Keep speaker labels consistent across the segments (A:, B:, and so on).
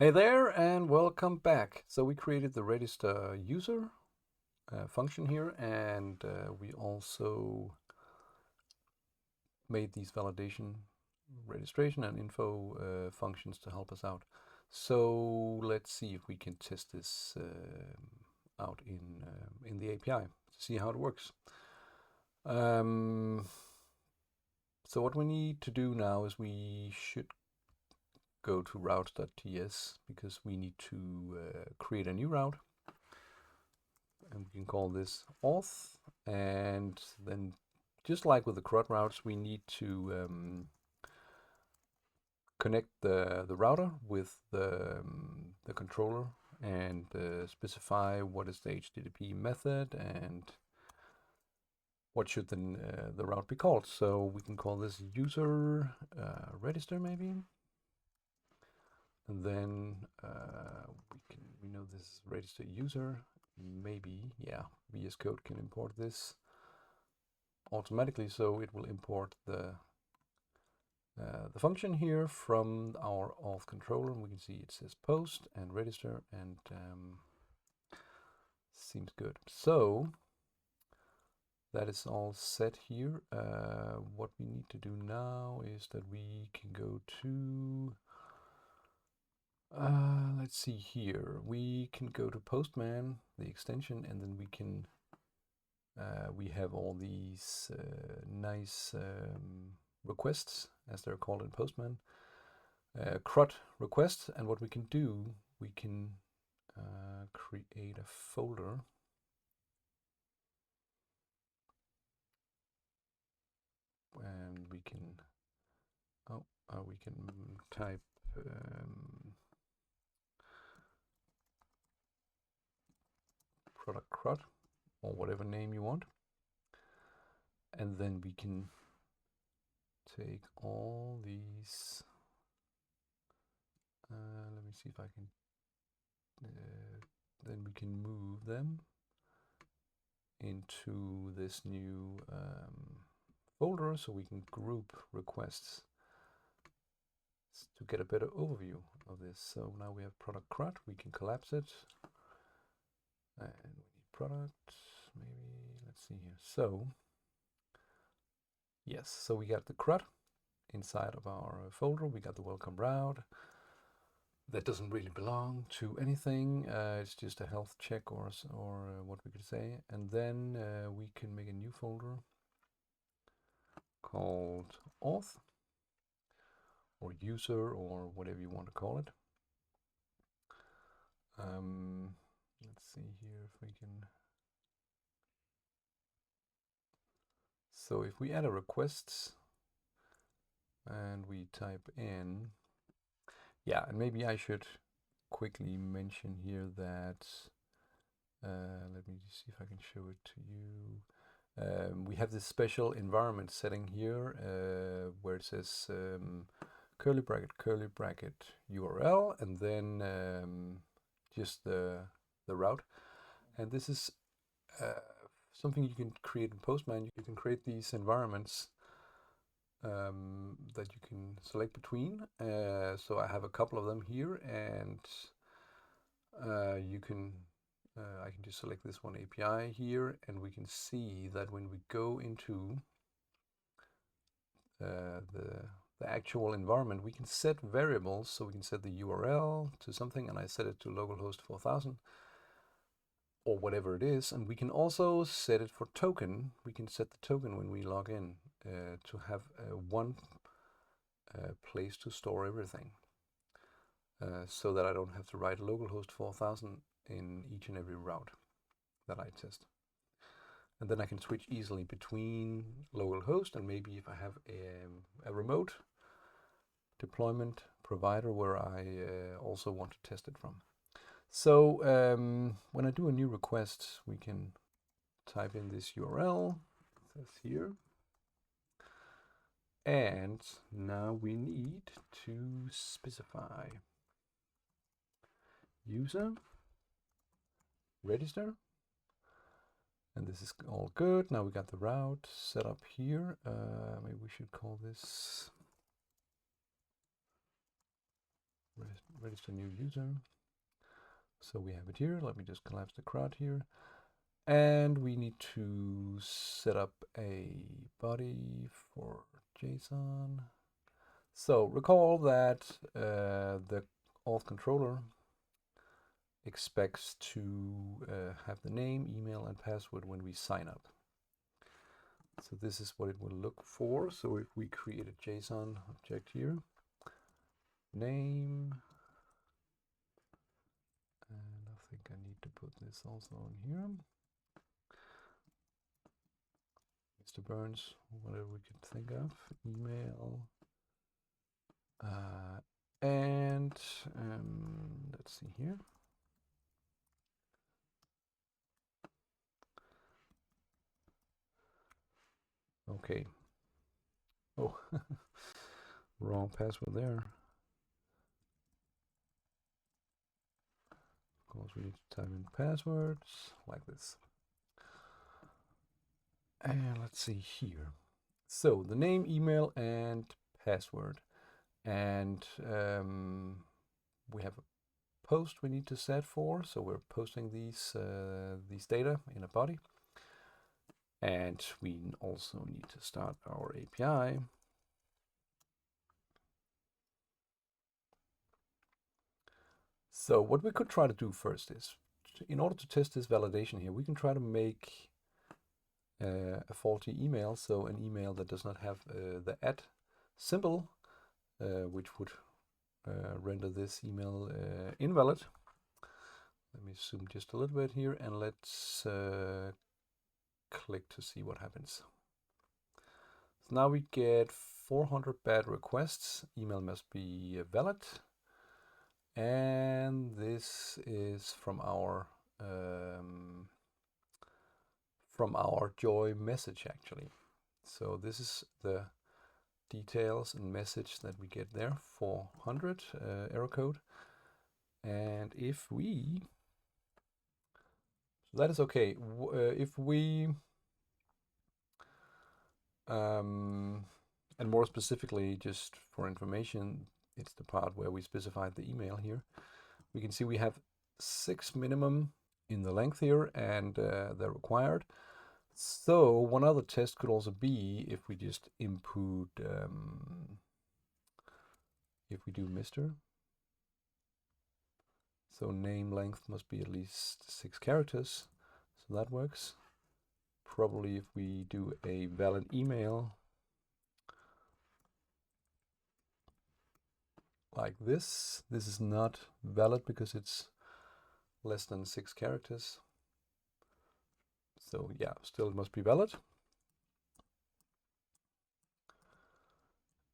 A: Hey there and welcome back. So we created the register user function here, and we also made these validation, registration and info functions to help us out. So let's see if we can test this out in the API to see how it works. So what we need to do now is we should go to routes.ts because we need to create a new route, and we can call this auth. And then, just like with the CRUD routes, we need to connect the router with the controller and specify what is the HTTP method and what should then the route be called. So we can call this user register maybe. And then we know this is register user. Maybe, yeah, VS Code can import this automatically, so it will import the function here from our auth controller. And we can see it says post and register, and seems good. So that is all set here. What we need to do now is that we can go to let's see here. We can go to Postman, the extension, and then we can we have all these nice requests, as they're called in Postman, CRUD requests. And what we can do, we can create a folder. And we can we can type product CRUD or whatever name you want, and then we can take all these. Let me see if I can. Then we can move them into this new folder, so we can group requests to get a better overview of this. So now we have product CRUD. We can collapse it, and we need product. Maybe let's see here. So yes, so we got the CRUD inside of our folder. We got the welcome route. That doesn't really belong to anything. It's just a health check or what we could say. And then we can make a new folder called auth or user or whatever you want to call it. Let's see here if we can. So if we add a request and we type in, yeah, and maybe I should quickly mention here that, let me see if I can show it to you. We have this special environment setting here where it says curly bracket URL, and then just the route. And this is something you can create in Postman. You can create these environments that you can select between. So I have a couple of them here, and you can I can just select this one API here, and we can see that when we go into the actual environment, we can set variables. So we can set the URL to something, and I set it to localhost 4000 or whatever it is. And we can also set it for token. We can set the token when we log in to have one place to store everything, so that I don't have to write localhost 4000 in each and every route that I test. And then I can switch easily between localhost and maybe if I have a remote deployment provider where I also want to test it from. So when I do a new request, we can type in this URL, it says here. And now we need to specify user register. And this is all good. Now we got the route set up here. Maybe we should call this register new user. So we have it here. Let me just collapse the CRUD here. And we need to set up a body for JSON. So recall that the Auth controller expects to have the name, email, and password when we sign up. So this is what it will look for. So if we create a JSON object here, name, and I think I need to put this also on here. Mr. Burns, whatever we could think of, email, and let's see here. Okay. Oh, wrong password there. Of course, we need to type in passwords like this. And let's see here. So the name, email, and password. And we have a post we need to set for. So we're posting these data in a body. And we also need to start our API. So what we could try to do first is, in order to test this validation here, we can try to make a faulty email, so an email that does not have the @ symbol, which would render this email invalid. Let me zoom just a little bit here, and let's click to see what happens. So now we get 400 bad requests. Email must be valid. And this is from our joy message, actually. So this is the details and message that we get there, 400 error code. And if we, so that is okay. If we, and more specifically, just for information, it's the part where we specified the email here. We can see we have 6 minimum in the length here, and they're required. So one other test could also be if we just input, if we do Mr. So name length must be at least 6 characters. So that works. Probably if we do a valid email like this is not valid because it's less than 6 characters. So yeah, still it must be valid.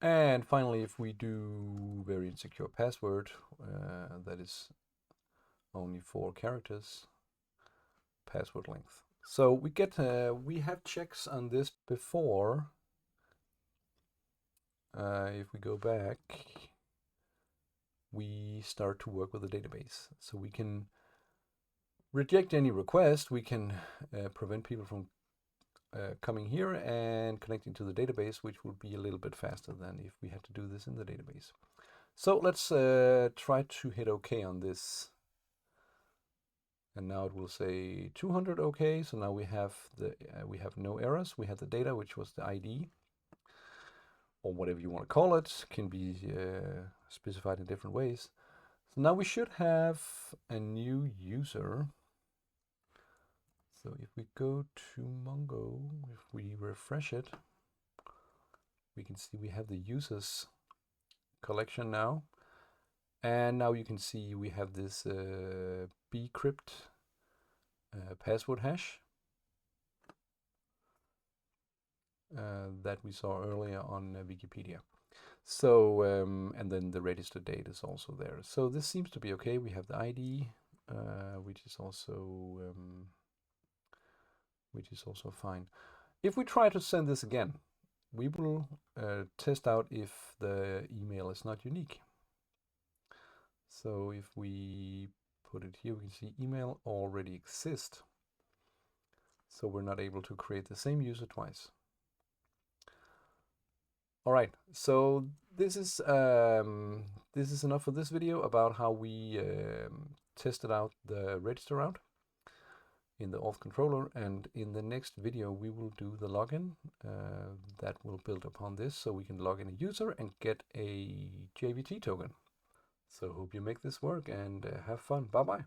A: And finally, if we do very insecure password, that is only 4 characters, password length. So we get, we have checks on this before. If we go back, we start to work with the database. So we can reject any request. We can prevent people from coming here and connecting to the database, which would be a little bit faster than if we had to do this in the database. So let's try to hit OK on this. And now it will say 200 OK. So now we have no errors. We have the data, which was the ID, or whatever you want to call it, can be specified in different ways. So now we should have a new user. So if we go to Mongo, if we refresh it, we can see we have the users collection now. And now you can see we have this bcrypt password hash that we saw earlier on Wikipedia. So, and then the register date is also there. So this seems to be okay. We have the ID, which is also fine. If we try to send this again, we will test out if the email is not unique. So if we put it here, we can see email already exists. So we're not able to create the same user twice. All right, so this is enough for this video about how we tested out the register route in the Auth controller, and in the next video we will do the login that will build upon this, so we can log in a user and get a JVT token. So hope you make this work and have fun. Bye bye.